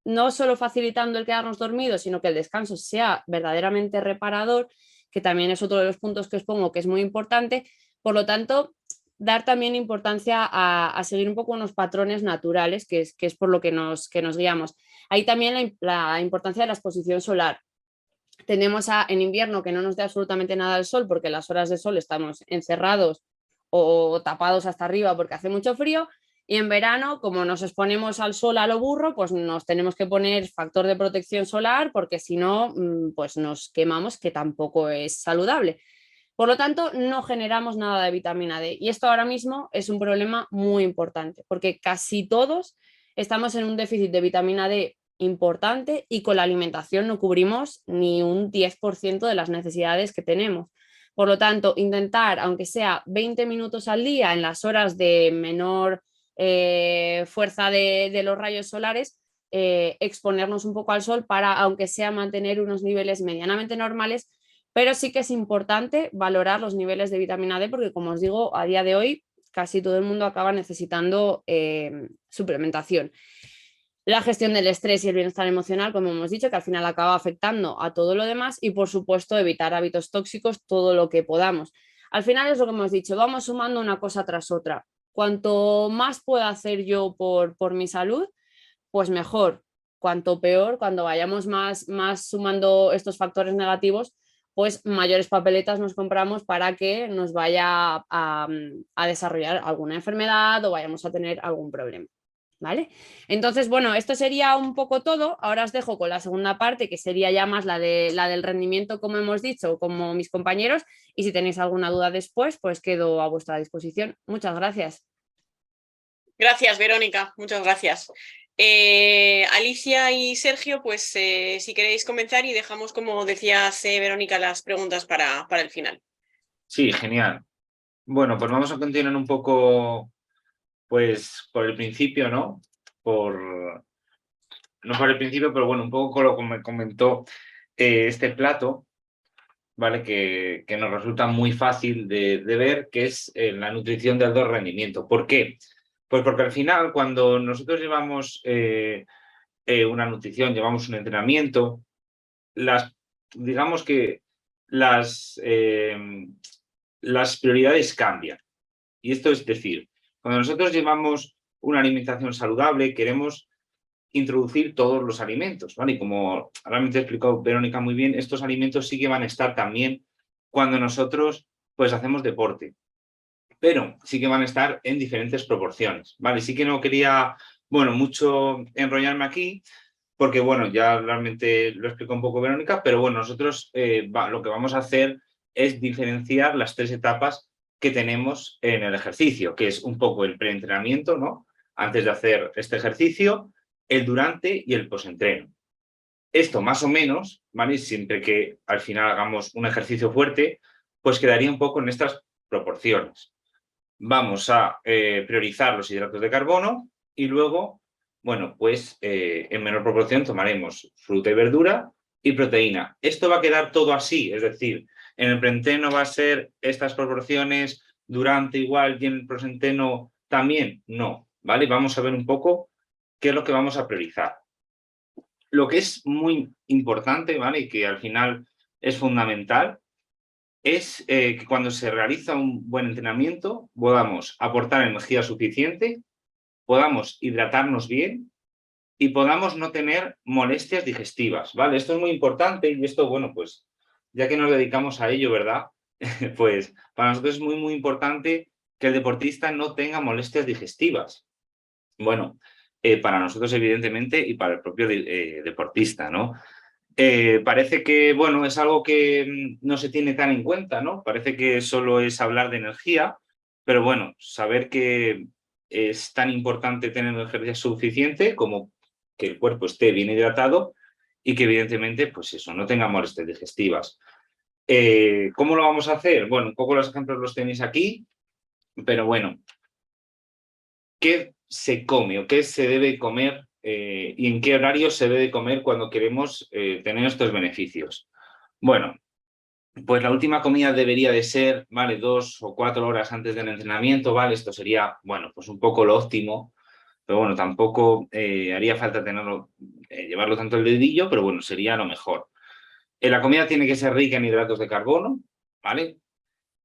no solo facilitando el quedarnos dormidos, sino que el descanso sea verdaderamente reparador, que también es otro de los puntos que os pongo que es muy importante. Por lo tanto, dar también importancia a seguir un poco unos patrones naturales, que es por lo que nos guiamos. Hay también la importancia de la exposición solar. Tenemos en invierno que no nos dé absolutamente nada el sol porque las horas de sol estamos encerrados o tapados hasta arriba porque hace mucho frío, y en verano, como nos exponemos al sol a lo burro, pues nos tenemos que poner factor de protección solar porque si no, pues nos quemamos, que tampoco es saludable. Por lo tanto, no generamos nada de vitamina D y esto ahora mismo es un problema muy importante porque casi todos estamos en un déficit de vitamina D importante y con la alimentación no cubrimos ni un 10% de las necesidades que tenemos. Por lo tanto, intentar, aunque sea 20 minutos al día en las horas de menor fuerza de los rayos solares, exponernos un poco al sol para, aunque sea mantener unos niveles medianamente normales, pero sí que es importante valorar los niveles de vitamina D porque, como os digo, a día de hoy casi todo el mundo acaba necesitando suplementación. La gestión del estrés y el bienestar emocional, como hemos dicho, que al final acaba afectando a todo lo demás y, por supuesto, evitar hábitos tóxicos todo lo que podamos. Al final es lo que hemos dicho, vamos sumando una cosa tras otra. Cuanto más pueda hacer yo por mi salud, pues mejor. Cuanto peor, cuando vayamos más sumando estos factores negativos, pues mayores papeletas nos compramos para que nos vaya a desarrollar alguna enfermedad o vayamos a tener algún problema. ¿Vale? Entonces, bueno, esto sería un poco todo. Ahora os dejo con la segunda parte, que sería ya más la del rendimiento, como hemos dicho, como mis compañeros. Y si tenéis alguna duda después, pues quedo a vuestra disposición. Muchas gracias. Gracias, Verónica. Muchas gracias. Alicia y Sergio, pues si queréis comenzar y dejamos, como decías, Verónica, las preguntas para el final. Sí, genial. Bueno, pues vamos a continuar un poco, pues, por el principio, ¿no? No por el principio, pero bueno, un poco con lo que me comentó este plato, ¿vale? Que nos resulta muy fácil de ver, que es la nutrición de alto rendimiento. ¿Por qué? Pues porque al final, cuando nosotros llevamos una nutrición, llevamos un entrenamiento, digamos que las prioridades cambian. Y esto es decir, cuando nosotros llevamos una alimentación saludable, queremos introducir todos los alimentos, ¿vale? Y como realmente ha explicado Verónica muy bien, estos alimentos sí que van a estar también cuando nosotros pues hacemos deporte, pero sí que van a estar en diferentes proporciones, ¿vale? Sí que no quería, bueno, mucho enrollarme aquí, porque bueno, ya realmente lo explicó un poco Verónica, pero bueno, nosotros lo que vamos a hacer es diferenciar las 3 etapas que tenemos en el ejercicio, que es un poco el preentrenamiento, ¿no? Antes de hacer este ejercicio, el durante y el postentreno. Esto más o menos, ¿vale? Siempre que al final hagamos un ejercicio fuerte, pues quedaría un poco en estas proporciones. Vamos a priorizar los hidratos de carbono y luego, bueno, pues en menor proporción tomaremos fruta y verdura y proteína. Esto va a quedar todo así, es decir, en el preentreno va a ser estas proporciones, durante igual y en el postentreno también, no, ¿vale? Vamos a ver un poco qué es lo que vamos a priorizar. Lo que es muy importante, ¿vale? Y que al final es fundamental, es que cuando se realiza un buen entrenamiento podamos aportar energía suficiente, podamos hidratarnos bien y podamos no tener molestias digestivas, ¿vale? Esto es muy importante y esto, bueno, pues ya que nos dedicamos a ello, ¿verdad? Pues para nosotros es muy, muy importante que el deportista no tenga molestias digestivas. Bueno, para nosotros evidentemente y para el propio deportista, ¿no? Parece que, bueno, es algo que no se tiene tan en cuenta, ¿no? Parece que solo es hablar de energía, pero bueno, saber que es tan importante tener energía suficiente como que el cuerpo esté bien hidratado y que evidentemente, pues eso, no tenga molestias digestivas. ¿Cómo lo vamos a hacer? Bueno, un poco los ejemplos los tenéis aquí, pero bueno, ¿qué se come o qué se debe comer y en qué horario se debe comer cuando queremos tener estos beneficios? Bueno, pues la última comida debería de ser, ¿vale? 2 o 4 horas antes del entrenamiento, ¿vale? Esto sería, bueno, pues un poco lo óptimo, pero bueno, tampoco haría falta tenerlo, llevarlo tanto el dedillo, pero bueno, sería lo mejor. La comida tiene que ser rica en hidratos de carbono, ¿vale?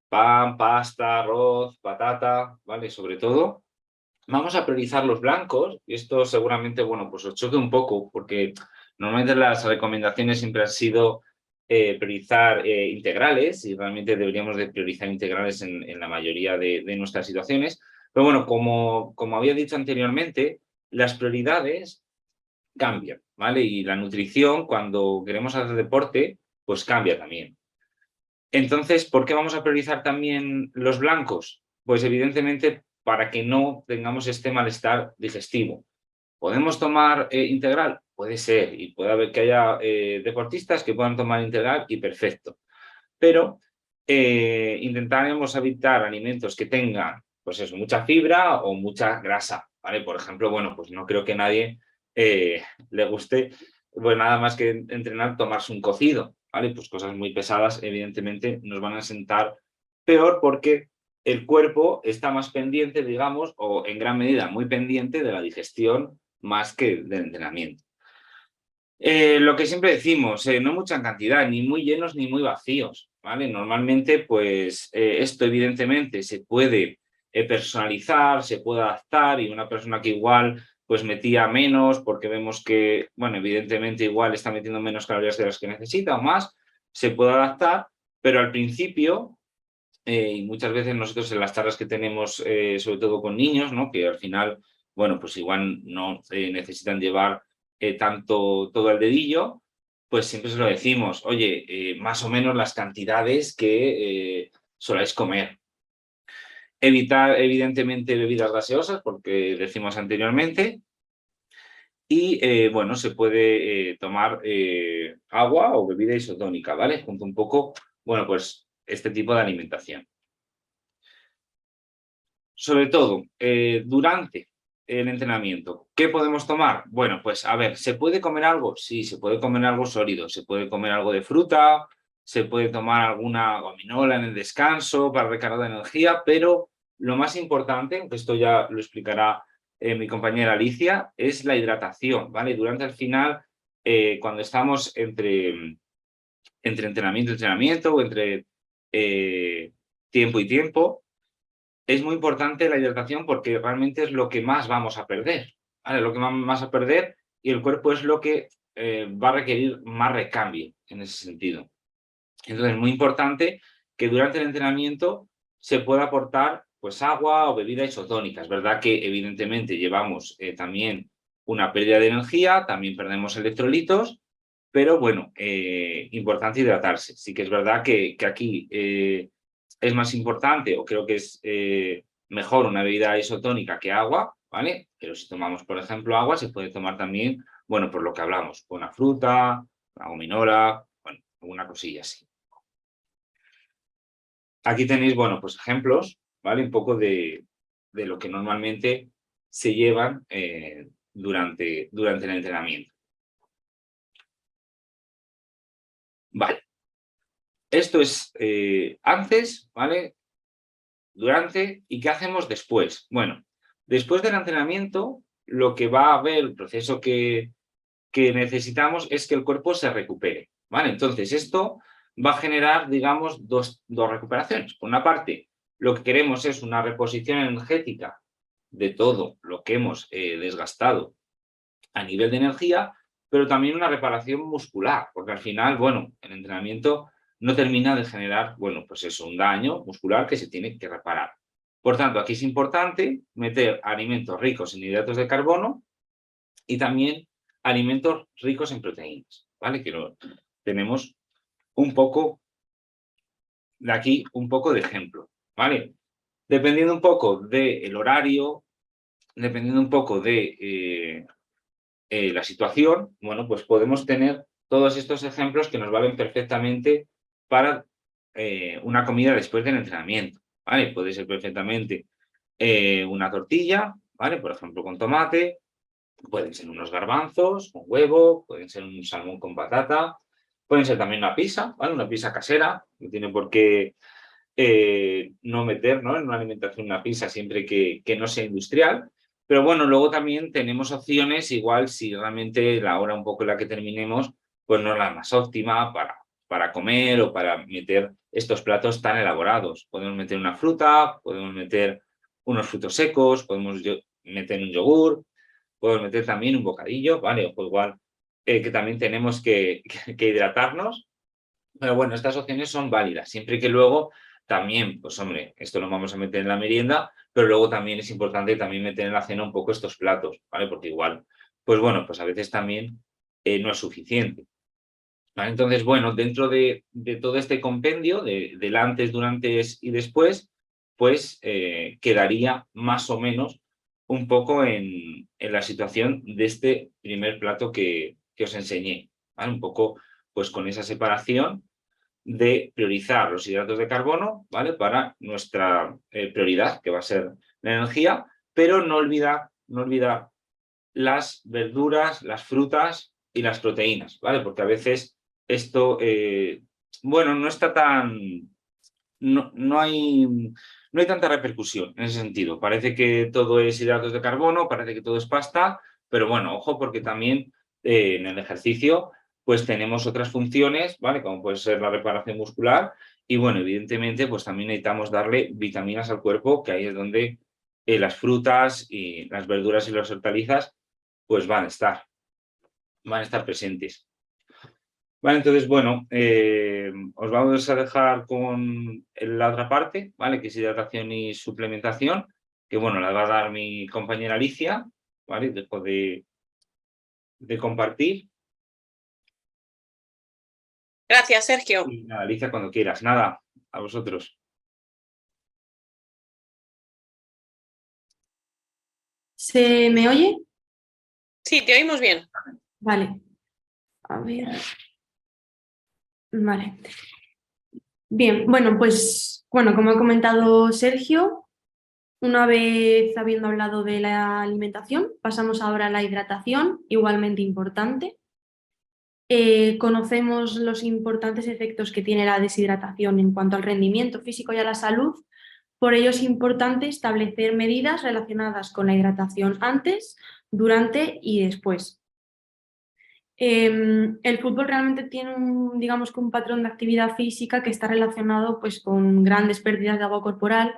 Pan, pasta, arroz, patata, ¿vale? Sobre todo. Vamos a priorizar los blancos, y esto seguramente, bueno, pues os choque un poco, porque normalmente las recomendaciones siempre han sido priorizar integrales, y realmente deberíamos de priorizar integrales en la mayoría de nuestras situaciones. Pero bueno, como había dicho anteriormente, las prioridades cambian, ¿vale? Y la nutrición, cuando queremos hacer deporte, pues cambia también. Entonces, ¿por qué vamos a priorizar también los blancos? Pues evidentemente para que no tengamos este malestar digestivo. ¿Podemos tomar integral? Puede ser, y puede haber que haya deportistas que puedan tomar integral y perfecto. Pero intentaremos evitar alimentos que tengan, pues eso, mucha fibra o mucha grasa, ¿vale? Por ejemplo, bueno, pues no creo que a nadie le guste pues nada más que entrenar, tomarse un cocido, ¿vale? Pues cosas muy pesadas, evidentemente, nos van a sentar peor porque el cuerpo está más pendiente, digamos, o en gran medida muy pendiente de la digestión más que del entrenamiento. Lo que siempre decimos, no mucha cantidad, ni muy llenos ni muy vacíos, ¿vale? Normalmente, pues esto evidentemente se puede personalizar, se puede adaptar y una persona que igual pues metía menos porque vemos que, bueno, evidentemente igual está metiendo menos calorías de las que necesita o más, se puede adaptar, pero al principio, y muchas veces nosotros en las charlas que tenemos, sobre todo con niños, ¿no? Que al final, bueno, pues igual no necesitan llevar tanto todo el dedillo, pues siempre se lo decimos, oye, más o menos las cantidades que soláis comer. Evitar, evidentemente, bebidas gaseosas, porque decimos anteriormente, y bueno, se puede tomar agua o bebida isotónica, ¿vale? Junto un poco, bueno, pues este tipo de alimentación. Sobre todo, durante el entrenamiento, ¿qué podemos tomar? Bueno, pues a ver, ¿se puede comer algo? Sí, se puede comer algo sólido, se puede comer algo de fruta, se puede tomar alguna gominola en el descanso para recargar de energía, pero lo más importante, aunque esto ya lo explicará mi compañera Alicia, es la hidratación, ¿vale? Durante el final, cuando estamos entre entrenamiento y entrenamiento o entre tiempo y tiempo, es muy importante la hidratación porque realmente es lo que más vamos a perder, ¿vale? Lo que más a perder y el cuerpo es lo que va a requerir más recambio en ese sentido. Entonces es muy importante que durante el entrenamiento se pueda aportar pues agua o bebidas isotónicas. Es verdad que evidentemente llevamos también una pérdida de energía, también perdemos electrolitos, pero bueno, importante hidratarse. Sí que es verdad que aquí es más importante o creo que es mejor una bebida isotónica que agua, ¿vale? Pero si tomamos, por ejemplo, agua, se puede tomar también, bueno, por lo que hablamos, con una fruta, una gominola, bueno, alguna cosilla así. Aquí tenéis, bueno, pues ejemplos, ¿vale? Un poco de lo que normalmente se llevan durante el entrenamiento. Vale. Esto es antes, ¿vale? Durante, ¿y qué hacemos después? Bueno, después del entrenamiento, lo que va a haber, el proceso que necesitamos es que el cuerpo se recupere, ¿vale? Entonces, esto va a generar, digamos, dos recuperaciones. Por una parte, lo que queremos es una reposición energética de todo lo que hemos desgastado a nivel de energía, pero también una reparación muscular, porque al final, bueno, el entrenamiento no termina de generar, bueno, pues eso, un daño muscular que se tiene que reparar. Por tanto, aquí es importante meter alimentos ricos en hidratos de carbono y también alimentos ricos en proteínas, ¿vale? Que lo tenemos un poco de aquí, un poco de ejemplo, ¿vale? Dependiendo un poco del horario, dependiendo un poco de la situación, bueno, pues podemos tener todos estos ejemplos que nos valen perfectamente para una comida después del entrenamiento, ¿vale? Puede ser perfectamente una tortilla, ¿vale? Por ejemplo, con tomate, pueden ser unos garbanzos con huevo, pueden ser un salmón con patata, pueden ser también una pizza, ¿vale? Una pizza casera, no tiene por qué no meter, ¿no? En una alimentación una pizza siempre que no sea industrial. Pero bueno, luego también tenemos opciones, igual si realmente la hora un poco en la que terminemos, pues no es la más óptima para comer o para meter estos platos tan elaborados. Podemos meter una fruta, podemos meter unos frutos secos, podemos meter un yogur, podemos meter también un bocadillo, ¿vale? O igual que también tenemos que hidratarnos. Pero bueno, estas opciones son válidas, siempre que luego también, pues hombre, esto lo vamos a meter en la merienda, pero luego también es importante también meter en la cena un poco estos platos, ¿vale? Porque igual, pues bueno, pues a veces también no es suficiente, ¿vale? Entonces, bueno, dentro de todo este compendio, del antes, durante y después, pues quedaría más o menos un poco en la situación de este primer plato que os enseñé, ¿vale? Un poco, pues con esa separación de priorizar los hidratos de carbono, ¿vale? Para nuestra prioridad, que va a ser la energía, pero no olvidar las verduras, las frutas y las proteínas, ¿vale? Porque a veces esto, bueno, no está tan... No hay tanta repercusión en ese sentido. Parece que todo es hidratos de carbono, parece que todo es pasta, pero bueno, ojo, porque también en el ejercicio pues tenemos otras funciones, ¿vale? Como puede ser la reparación muscular y bueno, evidentemente pues también necesitamos darle vitaminas al cuerpo, que ahí es donde las frutas y las verduras y las hortalizas pues van a estar presentes. Vale, entonces, bueno, os vamos a dejar con la otra parte, ¿vale? Que es hidratación y suplementación, que bueno, la va a dar mi compañera Alicia, ¿vale? Dejo de compartir. Gracias, Sergio. Y nada, Alicia, cuando quieras. Nada, a vosotros. ¿Se me oye? Sí, te oímos bien. Vale. A ver. Vale. Bien, bueno, pues como ha comentado Sergio, una vez habiendo hablado de la alimentación, pasamos ahora a la hidratación, igualmente importante. Conocemos los importantes efectos que tiene la deshidratación en cuanto al rendimiento físico y a la salud. Por ello es importante establecer medidas relacionadas con la hidratación antes, durante y después. El fútbol realmente tiene digamos que un patrón de actividad física que está relacionado pues, con grandes pérdidas de agua corporal,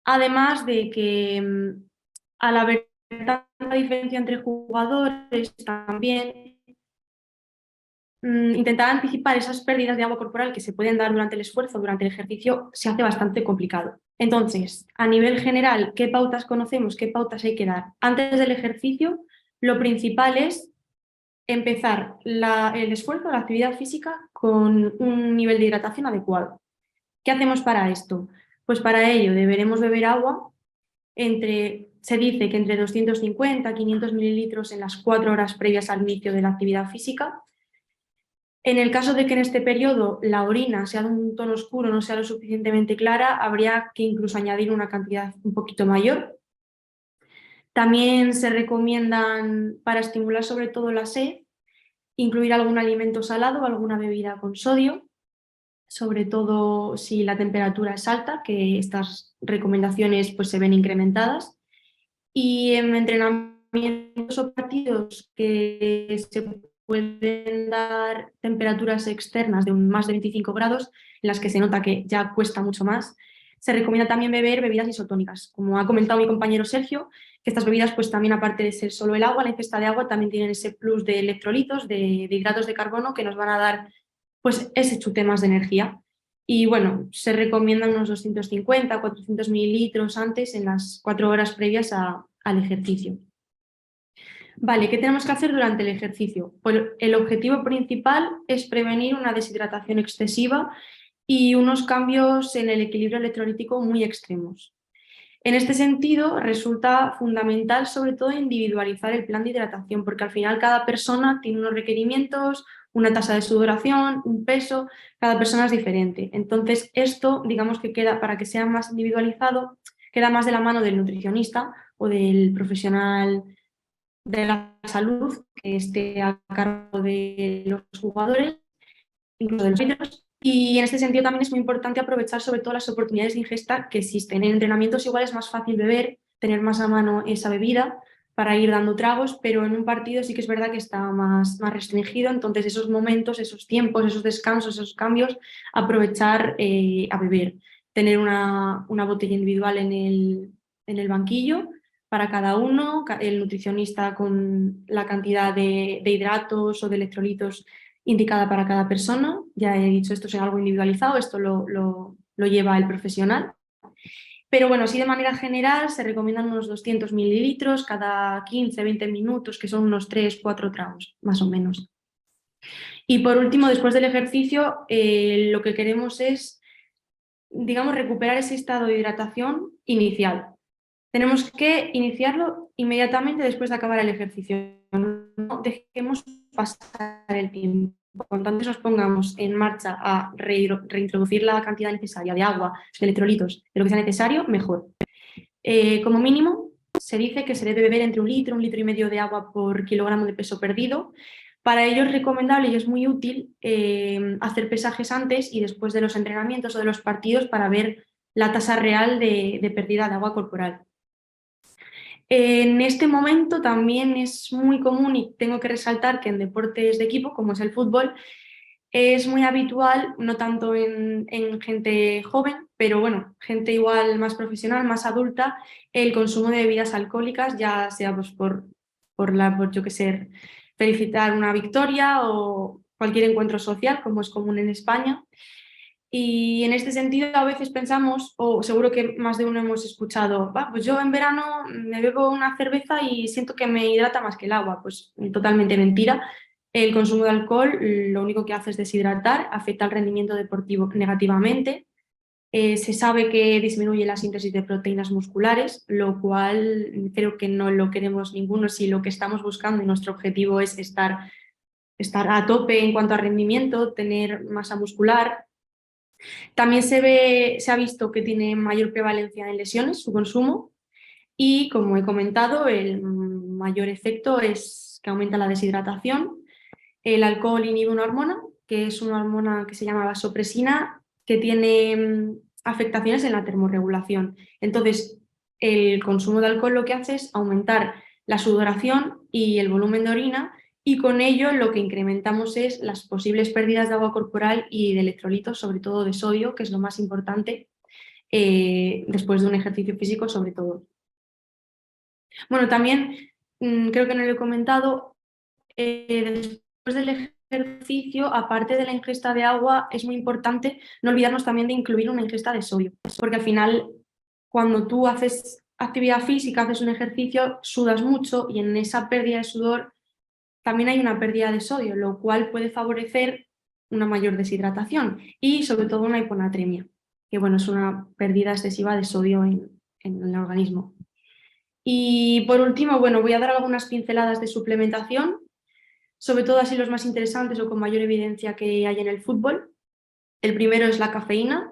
además de que al haber tanta diferencia entre jugadores también intentar anticipar esas pérdidas de agua corporal que se pueden dar durante el esfuerzo, durante el ejercicio, se hace bastante complicado. Entonces, a nivel general, ¿qué pautas conocemos? ¿Qué pautas hay que dar? Antes del ejercicio, lo principal es empezar el esfuerzo, la actividad física, con un nivel de hidratación adecuado. ¿Qué hacemos para esto? Pues para ello deberemos beber agua se dice que entre 250 y 500 mililitros en las 4 horas previas al inicio de la actividad física. En el caso de que en este periodo la orina sea de un tono oscuro, no sea lo suficientemente clara, habría que incluso añadir una cantidad un poquito mayor. También se recomiendan, para estimular sobre todo la sed, incluir algún alimento salado o alguna bebida con sodio, sobre todo si la temperatura es alta, que estas recomendaciones pues, se ven incrementadas. Y en entrenamientos o partidos que se pueden dar temperaturas externas de más de 25 grados, en las que se nota que ya cuesta mucho más, se recomienda también beber bebidas isotónicas. Como ha comentado mi compañero Sergio, que estas bebidas, pues también aparte de ser solo el agua, la ingesta de agua, también tienen ese plus de electrolitos, de hidratos de carbono, que nos van a dar pues ese chute más de energía. Y bueno, se recomiendan unos 250 400 mililitros antes, en las 4 horas previas al ejercicio. Vale, ¿qué tenemos que hacer durante el ejercicio? Pues el objetivo principal es prevenir una deshidratación excesiva y unos cambios en el equilibrio electrolítico muy extremos. En este sentido, resulta fundamental sobre todo individualizar el plan de hidratación, porque al final cada persona tiene unos requerimientos, una tasa de sudoración, un peso, cada persona es diferente. Entonces esto, digamos que queda, para que sea más individualizado, queda más de la mano del nutricionista o del profesional de la salud que esté a cargo de los jugadores, incluso de los árbitros. Y en este sentido también es muy importante aprovechar sobre todo las oportunidades de ingesta que existen. En entrenamientos igual es más fácil beber, tener más a mano esa bebida para ir dando tragos, pero en un partido sí que es verdad que está más restringido, entonces esos momentos, esos tiempos, esos descansos, esos cambios, aprovechar a beber. Tener una botella individual en el banquillo para cada uno, el nutricionista con la cantidad de hidratos o de electrolitos indicada para cada persona. Ya he dicho, esto es algo individualizado, esto lo lleva el profesional. Pero bueno, así de manera general se recomiendan unos 200 mililitros cada 15-20 minutos, que son unos 3-4 tragos, más o menos. Y por último, después del ejercicio, lo que queremos es, digamos, recuperar ese estado de hidratación inicial. Tenemos que iniciarlo inmediatamente después de acabar el ejercicio. No dejemos pasar el tiempo. Cuanto antes nos pongamos en marcha a reintroducir la cantidad necesaria de agua, de electrolitos, de lo que sea necesario, mejor. Como mínimo, se dice que se debe beber entre 1 litro y 1,5 litros de agua por kilogramo de peso perdido Para ello es recomendable y es muy útil hacer pesajes antes y después de los entrenamientos o de los partidos para ver la tasa real de pérdida de agua corporal. En este momento también es muy común, y tengo que resaltar que en deportes de equipo, como es el fútbol, es muy habitual, no tanto en gente joven, pero bueno, gente igual más profesional, más adulta, el consumo de bebidas alcohólicas, ya sea pues por yo qué sé, felicitar una victoria o cualquier encuentro social, como es común en España. Y en este sentido a veces pensamos, o seguro que más de uno hemos escuchado, pues yo en verano me bebo una cerveza y siento que me hidrata más que el agua. Pues totalmente mentira. El consumo de alcohol lo único que hace es deshidratar, afecta al rendimiento deportivo negativamente. Se sabe que disminuye la síntesis de proteínas musculares, lo cual creo que no lo queremos ninguno si lo que estamos buscando y nuestro objetivo es estar a tope en cuanto a rendimiento, tener masa muscular. También se ha visto que tiene mayor prevalencia en lesiones su consumo y, como he comentado, el mayor efecto es que aumenta la deshidratación. El alcohol inhibe una hormona, que es una hormona que se llama vasopresina, que tiene afectaciones en la termorregulación. Entonces, el consumo de alcohol lo que hace es aumentar la sudoración y el volumen de orina, y con ello lo que incrementamos es las posibles pérdidas de agua corporal y de electrolitos, sobre todo de sodio, que es lo más importante después de un ejercicio físico, sobre todo. Bueno, también creo que no lo he comentado, después del ejercicio, aparte de la ingesta de agua, es muy importante no olvidarnos también de incluir una ingesta de sodio, porque al final cuando tú haces actividad física, haces un ejercicio, sudas mucho y en esa pérdida de sudor también hay una pérdida de sodio, lo cual puede favorecer una mayor deshidratación y sobre todo una hiponatremia, que bueno, es una pérdida excesiva de sodio en el organismo. Y por último, bueno, voy a dar algunas pinceladas de suplementación, sobre todo así los más interesantes o con mayor evidencia que hay en el fútbol. El primero es la cafeína.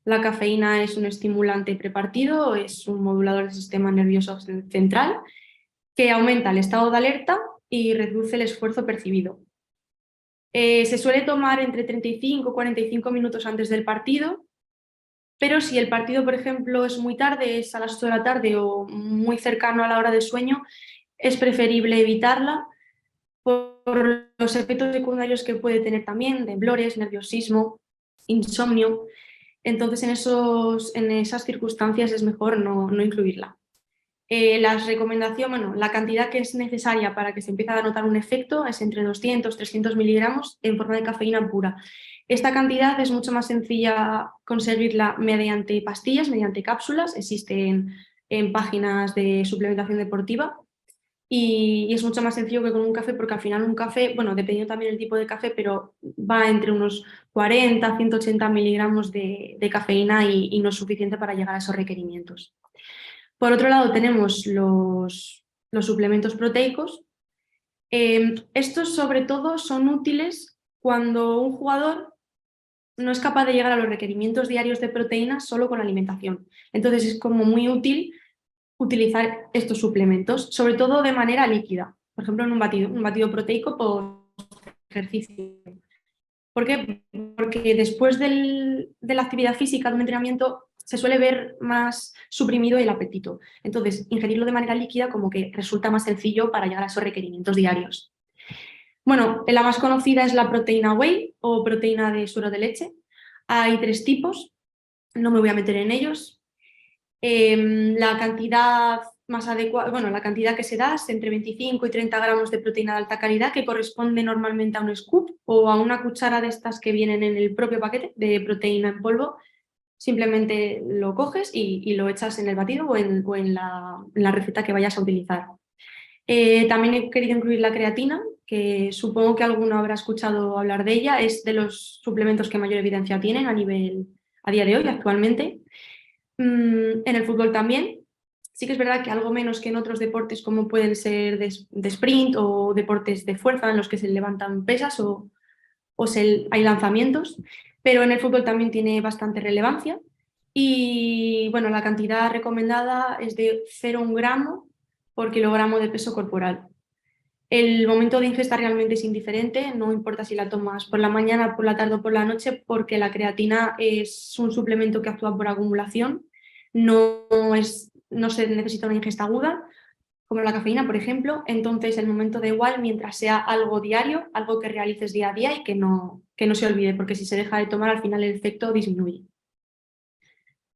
La cafeína es un estimulante prepartido, es un modulador del sistema nervioso central que aumenta el estado de alerta y reduce el esfuerzo percibido. Se suele tomar entre 35 y 45 minutos antes del partido, pero si el partido, por ejemplo, es muy tarde, es a las 8 de la tarde o muy cercano a la hora de sueño, es preferible evitarla por los efectos secundarios que puede tener también, temblores, nerviosismo, insomnio. Entonces, en esas circunstancias es mejor no incluirla. Las recomendaciones, bueno, la cantidad que es necesaria para que se empiece a notar un efecto es entre 200 y 300 miligramos en forma de cafeína pura. Esta cantidad es mucho más sencilla conseguirla mediante pastillas, mediante cápsulas. Existen en páginas de suplementación deportiva y es mucho más sencillo que con un café, porque al final un café, bueno, dependiendo también del tipo de café, pero va entre unos 40 a 180 miligramos de cafeína y no es suficiente para llegar a esos requerimientos. Por otro lado tenemos los suplementos proteicos. Estos sobre todo son útiles cuando un jugador no es capaz de llegar a los requerimientos diarios de proteínas solo con la alimentación. Entonces es como muy útil utilizar estos suplementos, sobre todo de manera líquida. Por ejemplo, en un batido proteico por ejercicio. ¿Por qué? Porque después de la actividad física, de un entrenamiento, se suele ver más suprimido el apetito. Entonces, ingerirlo de manera líquida como que resulta más sencillo para llegar a esos requerimientos diarios. Bueno, la más conocida es la proteína whey o proteína de suero de leche. Hay 3 tipos, no me voy a meter en ellos. La cantidad más adecuada, bueno, la cantidad que se da es entre 25 y 30 gramos de proteína de alta calidad, que corresponde normalmente a un scoop o a una cuchara de estas que vienen en el propio paquete de proteína en polvo. Simplemente lo coges y lo echas en el batido o en la receta que vayas a utilizar. También he querido incluir la creatina, que supongo que alguno habrá escuchado hablar de ella. Es de los suplementos que mayor evidencia tienen a día de hoy, actualmente. En el fútbol también. Sí que es verdad que algo menos que en otros deportes como pueden ser de sprint o deportes de fuerza en los que se levantan pesas o hay lanzamientos, pero en el fútbol también tiene bastante relevancia. Y bueno, la cantidad recomendada es de 0,1 gramo por kilogramo de peso corporal. El momento de ingesta realmente es indiferente, no importa si la tomas por la mañana, por la tarde o por la noche, porque la creatina es un suplemento que actúa por acumulación, no se necesita una ingesta aguda, como la cafeína, por ejemplo. Entonces, el momento da igual mientras sea algo diario, algo que realices día a día y que no se olvide, porque si se deja de tomar, al final el efecto disminuye.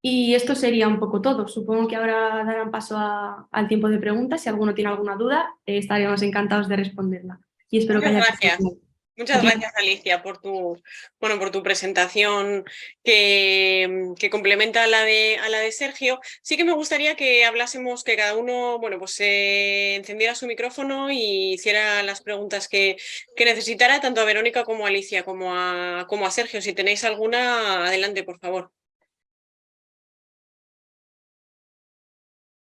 Y esto sería un poco todo. Supongo que ahora darán paso al tiempo de preguntas. Si alguno tiene alguna duda, estaríamos encantados de responderla. Y espero que Muchas haya gracias. quedado claro. Muchas gracias, Alicia, por tu presentación que complementa a la de Sergio. Sí que me gustaría que hablásemos, que cada uno, pues encendiera su micrófono y hiciera las preguntas que necesitara, tanto a Verónica como a Alicia, como a Sergio. Si tenéis alguna, adelante, por favor.